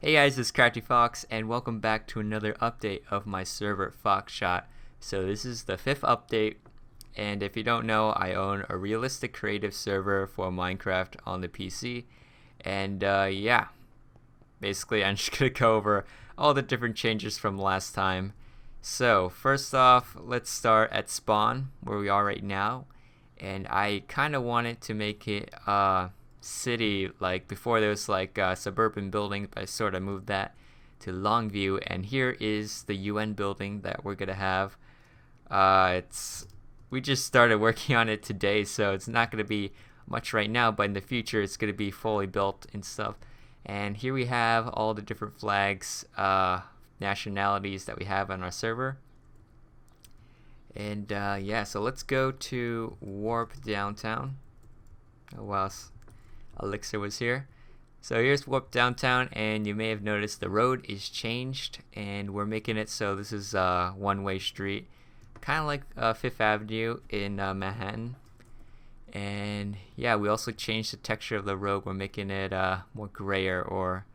Hey guys, it's CraftyFoxe and welcome back to another update of my server FoxShot. So this is the 5th update, and if you don't know, I own a realistic creative server for Minecraft on the PC. And yeah, basically I'm just gonna go over all the different changes from last time. So first off, let's start at spawn where we are right now, and I kind of wanted to make it city. Like before there was like suburban buildings, but I sort of moved that to Longview, and here is the UN building that we're gonna have. It's we just started working on it today, so it's not gonna be much right now, but in the future it's gonna be fully built and stuff. And here we have all the different flags, nationalities that we have on our server. And yeah, so let's go to Warp Downtown. Oh wow, Elixir was here. So here's Warp Downtown, and you may have noticed the road is changed, and we're making it so this is a one-way street, kind of like Fifth Avenue in Manhattan. And yeah, we also changed the texture of the road. We're making it more grayer, or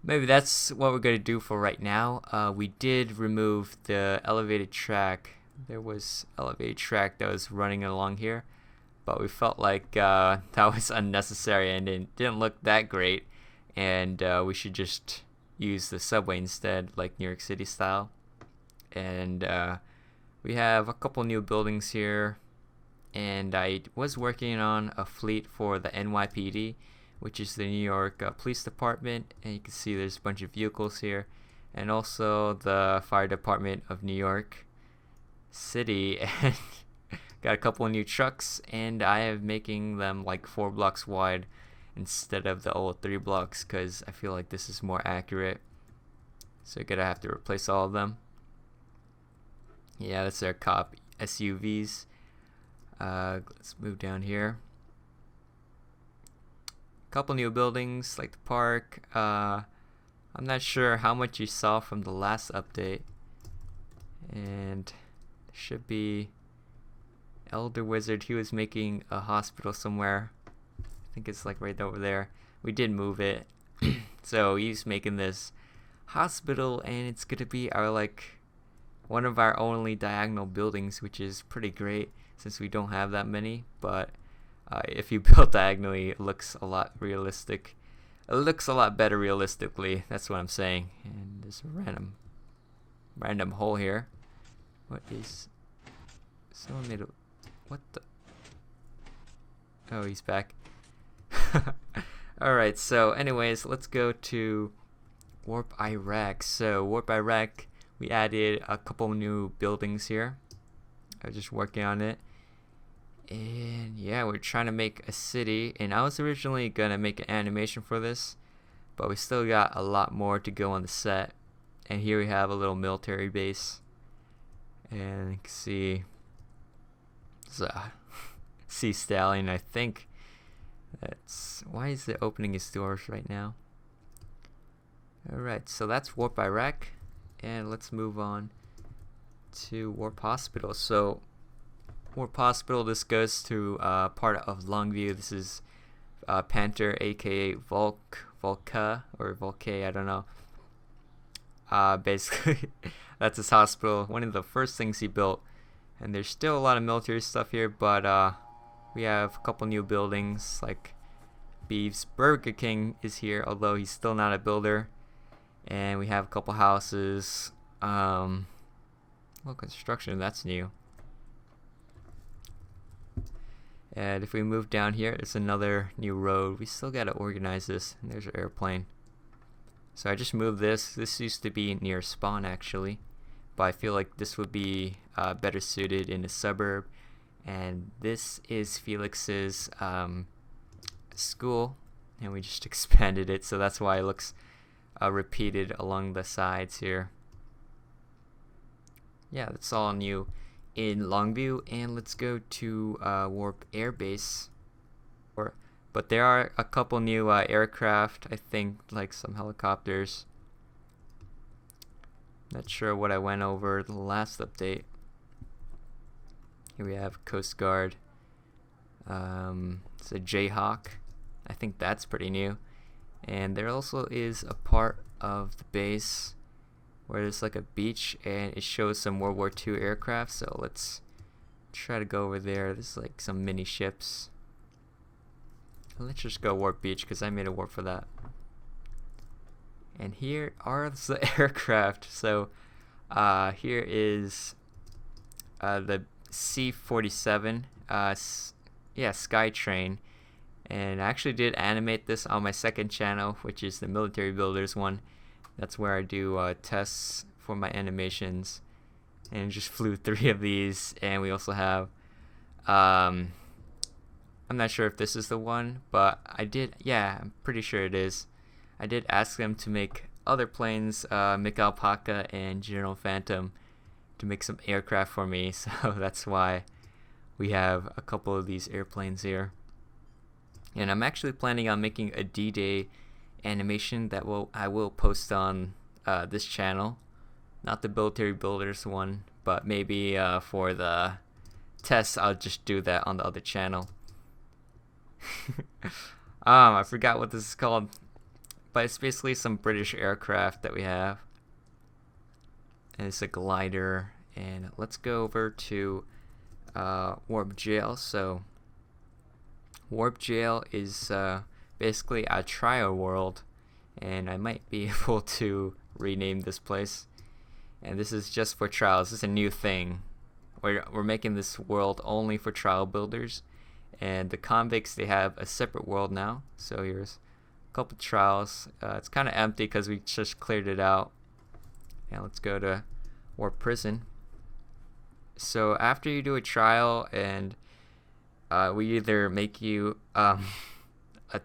maybe that's what we're going to do for right now. We did remove the elevated track. There was elevated track that was running along here, but we felt like that was unnecessary and it didn't look that great, and we should just use the subway instead, like New York City style. And we have a couple new buildings here, and I was working on a fleet for the NYPD, which is the New York Police Department, and you can see there's a bunch of vehicles here, and also the Fire Department of New York City. And got a couple of new trucks, and I am making them like 4 blocks wide instead of the old 3 blocks because I feel like this is more accurate. So you're gonna have to replace all of them. Yeah, that's our cop SUVs. Let's move down here. Couple new buildings like the park. I'm not sure how much you saw from the last update, and should be Elder Wizard. He was making a hospital somewhere. I think it's like right over there. We did move it. So he's making this hospital, and it's gonna be our like one of our only diagonal buildings, which is pretty great since we don't have that many. But if you build diagonally, it looks a lot realistic. It looks a lot better realistically. That's what I'm saying. And there's a random hole here. What is? Someone made a. What the? Oh, he's back. Alright, so anyways, let's go to Warp Iraq. So Warp Iraq, we added a couple new buildings here. I was just working on it. And yeah, we're trying to make a city, and I was originally gonna make an animation for this, but we still got a lot more to go on the set. And here we have a little military base, and you can see Sea Stallion. I think that's why is it opening his doors right now. Alright, so that's Warp Iraq, and let's move on to Warp Hospital. So Warp Hospital, this goes to part of Longview. This is Panther, aka Volca or Volcay, I don't know. Basically that's his hospital, one of the first things he built. And there's still a lot of military stuff here, but we have a couple new buildings like Beeves. Burger King is here, although he's still not a builder. And we have a couple houses. Well, construction, that's new. And if we move down here, it's another new road. We still gotta organize this. And there's an airplane. So I just moved this. This used to be near spawn actually, but I feel like this would be better suited in a suburb. And this is Felix's school, and we just expanded it, so that's why it looks repeated along the sides here. Yeah, that's all new in Longview. And let's go to Warp Air Base. But there are a couple new aircraft, I think, like some helicopters. Not sure what I went over the last update. Here we have Coast Guard. It's a Jayhawk. I think that's pretty new. And there also is a part of the base where there's like a beach and it shows some World War II aircraft. So let's try to go over there. There's like some mini ships. Let's just go warp beach because I made a warp for that. And here are the aircraft. So here is the C-47 Skytrain, and I actually did animate this on my second channel, which is the military builders one. That's where I do tests for my animations, and just flew 3 of these. And we also have I'm not sure if this is the one, but I did, yeah, I'm pretty sure it is. I did ask them to make other planes, Mick Alpaca and General Phantom, to make some aircraft for me, so that's why we have a couple of these airplanes here. And I'm actually planning on making a D-Day animation that I will post on this channel, not the military builders one, but maybe for the tests I'll just do that on the other channel. I forgot what this is called, but it's basically some British aircraft that we have. And it's a glider. And let's go over to Orb Jail. So Orb Jail is basically a trial world, and I might be able to rename this place. And this is just for trials. This is a new thing. We're making this world only for trial builders, and the convicts, they have a separate world now. So here's a couple trials. It's kind of empty because we just cleared it out. And let's go to War Prison. So after you do a trial, and we either make you a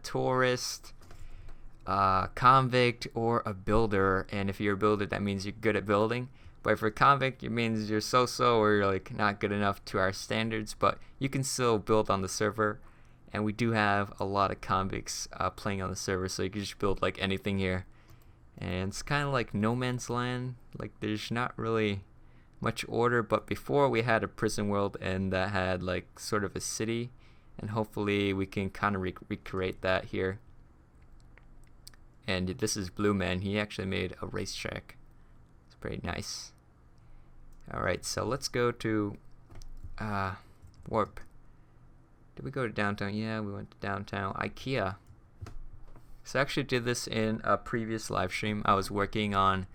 tourist, convict, or a builder. And if you're a builder, that means you're good at building. But if you're a convict, it means you're so-so, or you're like not good enough to our standards. But you can still build on the server, and we do have a lot of convicts playing on the server, so you can just build like anything here. And it's kind of like no man's land. Like there's not really much order, but before we had a prison world, and that had like sort of a city, and hopefully we can kind of recreate that here. And this is Blue Man. He actually made a racetrack. It's pretty nice. Alright, so let's go to Warp. Did we go to downtown? Yeah, we went to downtown. IKEA. So I actually did this in a previous live stream. I was working on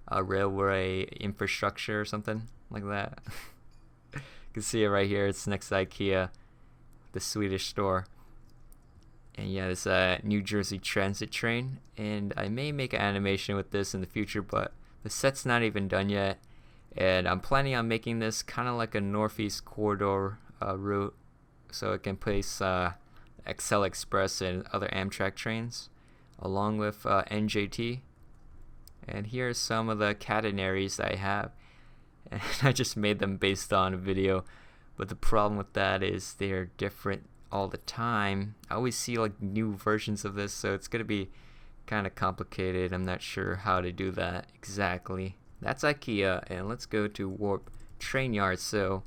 a railway infrastructure or something like that. You can see it right here. It's next to IKEA, the Swedish store. And yeah, this New Jersey Transit train. And I may make an animation with this in the future, but the set's not even done yet. And I'm planning on making this kind of like a northeast corridor route, so it can place Excel Express and other Amtrak trains, along with NJT. And here are some of the catenaries that I have. And I just made them based on a video, but the problem with that is they're different all the time. I always see like new versions of this, so it's gonna be kind of complicated. I'm not sure how to do that exactly. That's IKEA, and let's go to Warp Train Yard. So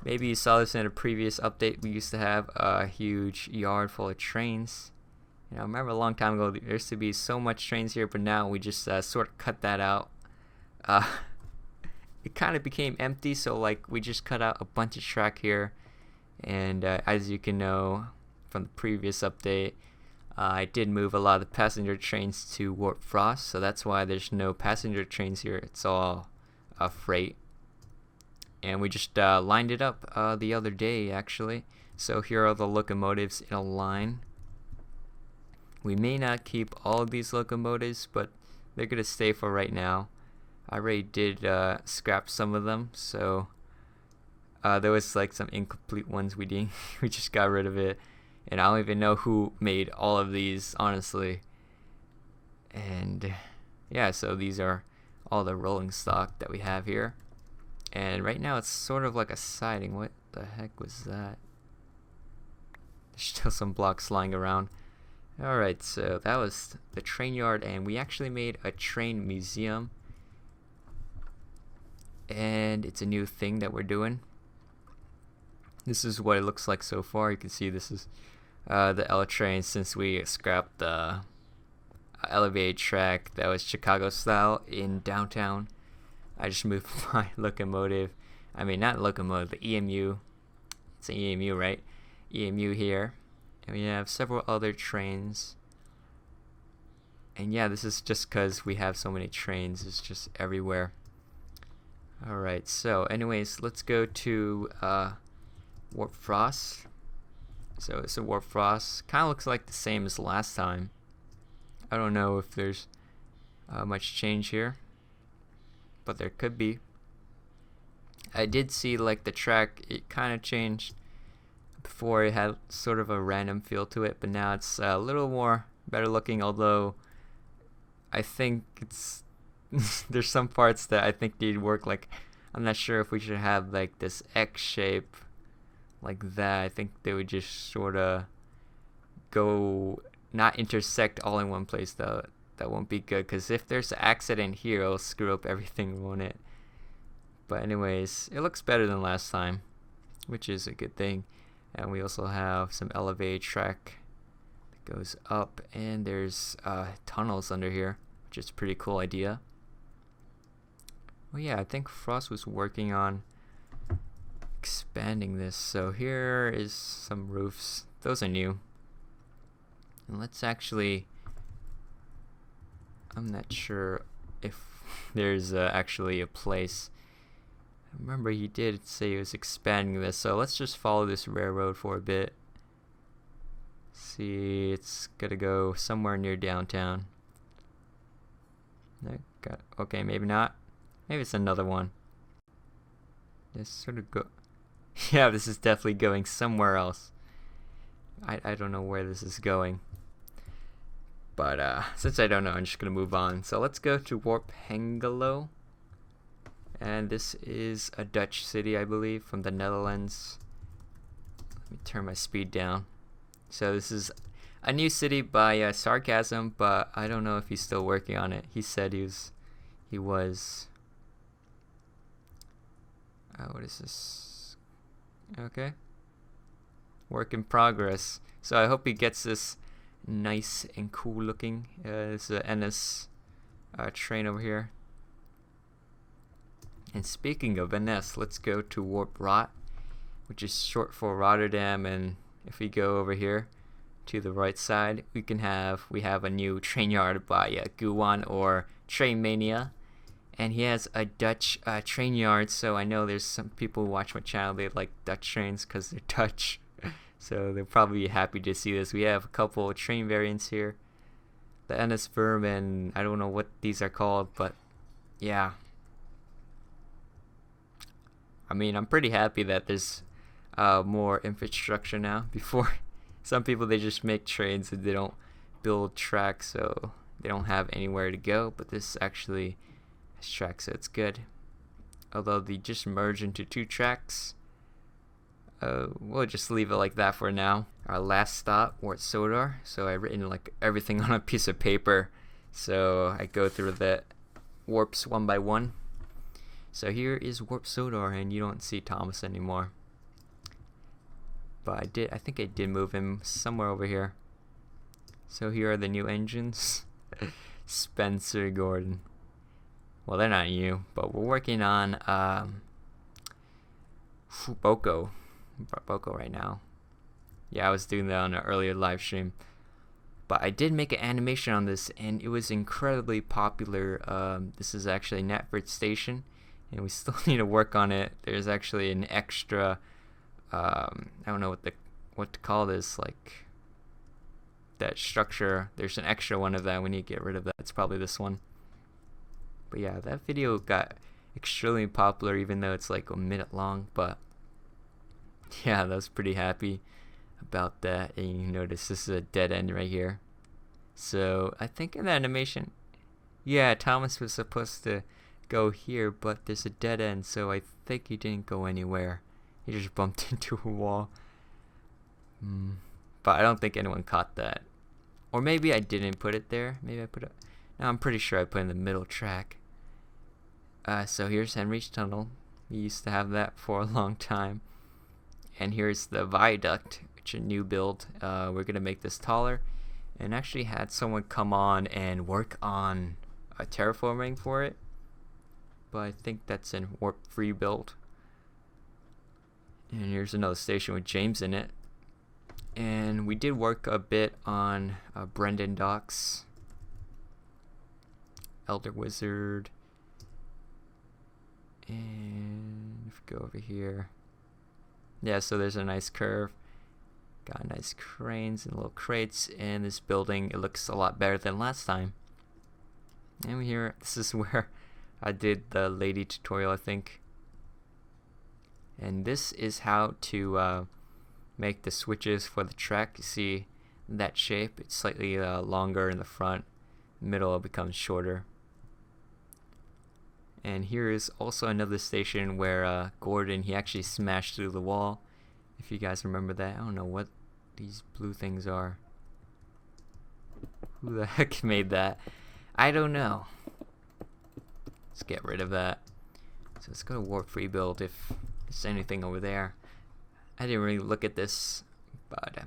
maybe you saw this in a previous update. We used to have a huge yard full of trains. You know, I remember a long time ago there used to be so much trains here, but now we just sort of cut that out. It kind of became empty, so like we just cut out a bunch of track here. And as you can know from the previous update, I did move a lot of the passenger trains to Warp Frost, so that's why there's no passenger trains here. It's all freight. And we just lined it up the other day, actually. So here are the locomotives in a line. We may not keep all of these locomotives, but they're going to stay for right now. I already did scrap some of them, so there was like some incomplete ones we just got rid of it. And I don't even know who made all of these, honestly. And yeah, so these are all the rolling stock that we have here. And right now it's sort of like a siding. What the heck was that? There's still some blocks lying around. Alright, so that was the train yard, and we actually made a train museum. And it's a new thing that we're doing. This is what it looks like so far. You can see this is the L train, since we scrapped the elevated track that was Chicago style in downtown. I just moved my locomotive. I mean, not locomotive, the EMU. It's an EMU, right? EMU here. And we have several other trains. And yeah, this is just because we have so many trains. It's just everywhere. Alright, so anyways, let's go to Warp Frost. So it's a Warp Frost. Kind of looks like the same as last time. I don't know if there's much change here, but there could be. I did see like the track, it kind of changed. Before it had sort of a random feel to it, but now it's a little more better looking, although I think it's there's some parts that I think need work. Like, I'm not sure if we should have like this X shape like that. I think they would just sort of go, not intersect all in one place though. That won't be good, because if there's an accident here, it'll screw up everything, won't it? But anyways, it looks better than last time, which is a good thing. And we also have some elevated track that goes up, and there's tunnels under here, which is a pretty cool idea. Oh yeah, I think Frost was working on expanding this. So here is some roofs. Those are new. And let's actually, I'm not sure if there's actually a place. I remember he did say he was expanding this, so let's just follow this railroad for a bit. See, it's gonna go somewhere near downtown. Okay, maybe not. Maybe it's another one. This sort of go. Yeah, this is definitely going somewhere else. I don't know where this is going. But since I don't know, I'm just gonna move on. So let's go to Warp Hengelo. And this is a Dutch city, I believe, from the Netherlands. Let me turn my speed down. So this is a new city by Sarcasm, but I don't know if he's still working on it. He said he was. What is this? Okay. Work in progress. So I hope he gets this nice and cool looking. This is an NS train over here. And speaking of NS, let's go to Warp Rot, which is short for Rotterdam. And if we go over here to the right side, we have a new train yard by Guwan, or Train Mania. And he has a Dutch train yard, so I know there's some people who watch my channel, they like Dutch trains because they're Dutch. So they'll probably be happy to see this. We have a couple of train variants here. The NS Verb, and I don't know what these are called, but yeah. I mean, I'm pretty happy that there's more infrastructure now. Before, some people, they just make trains and they don't build tracks, so they don't have anywhere to go. But this actually has tracks, so it's good. Although they just merge into two tracks. We'll just leave it like that for now. Our last stop, Warp Sodor. So I've written like everything on a piece of paper. So I go through the warps one by one. So here is Warp Sodor, and you don't see Thomas anymore. But I think I did move him somewhere over here. So here are the new engines. Spencer Gordon. Well, they're not new, but we're working on Boko right now. Yeah, I was doing that on an earlier live stream. But I did make an animation on this, and it was incredibly popular. This is actually Netford Station, and we still need to work on it. There's actually an extra, I don't know what to call this, like that structure. There's an extra one of that. We need to get rid of that. It's probably this one. But yeah, that video got extremely popular, even though it's like a minute long. But yeah, I was pretty happy about that. And you notice this is a dead end right here. So I think in the animation, yeah, Thomas was supposed to go here, but there's a dead end, so I think he didn't go anywhere. He just bumped into a wall. But I don't think anyone caught that. Or maybe I didn't put it there. Maybe I put it. No, I'm pretty sure I put in the middle track. So here's Henry's Tunnel. We used to have that for a long time. And here's the Viaduct, which is a new build. We're going to make this taller. and actually had someone come on and work on a terraforming for it, but I think that's in warp 3 build. And here's another station with James in it. And we did work a bit on Brendan Docks, Elder Wizard, and if we go over here, yeah, so there's a nice curve, got nice cranes and little crates, and this building, it looks a lot better than last time. And here, this is where I did the lady tutorial, I think. And this is how to make the switches for the track. You see that shape, it's slightly longer in the front, middle it becomes shorter. And here is also another station where Gordon, he actually smashed through the wall, if you guys remember that. I don't know what these blue things are. Who the heck made that? I don't know. Let's get rid of that. So let's go to warp 3 build if there's anything over there. I didn't really look at this, but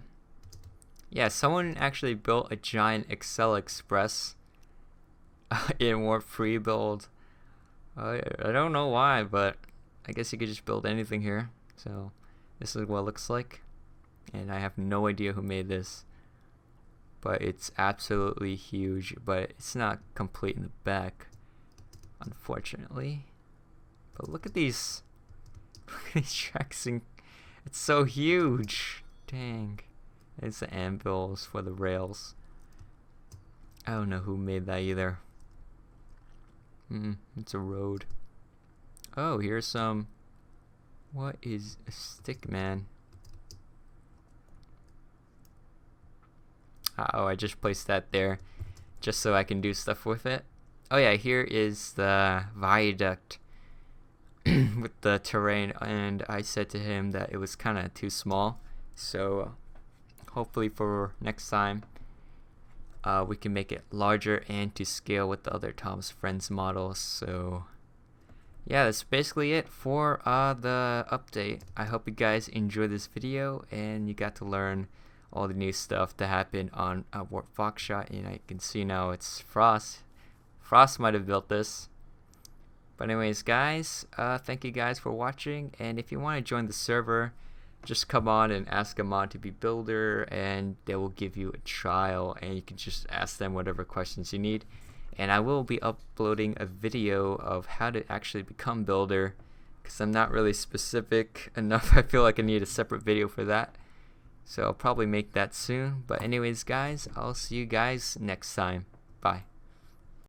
yeah, someone actually built a giant Excel Express in warp 3 build. I don't know why, but I guess you could just build anything here. So this is what it looks like, and I have no idea who made this, but it's absolutely huge. But it's not complete in the back, unfortunately. But look at these tracks, and it's so huge. Dang. It's the anvils for the rails. I don't know who made that either. It's a road. Oh, here's some. What is a stick man? Oh, I just placed that there just so I can do stuff with it. Oh yeah, here is the viaduct with the terrain, and I said to him that it was kind of too small, so hopefully for next time we can make it larger and to scale with the other Tom's Friends models. So yeah, that's basically it for the update. I hope you guys enjoyed this video and you got to learn all the new stuff that happened on Warp Foxshot. And I can see now it's Frost. Frost might have built this. But anyways, guys, thank you guys for watching, and if you want to join the server, just come on and ask a mod to be builder, and they will give you a trial, and you can just ask them whatever questions you need. And I will be uploading a video of how to actually become builder, because I'm not really specific enough. I feel like I need a separate video for that, so I'll probably make that soon. But anyways, guys, I'll see you guys next time. Bye.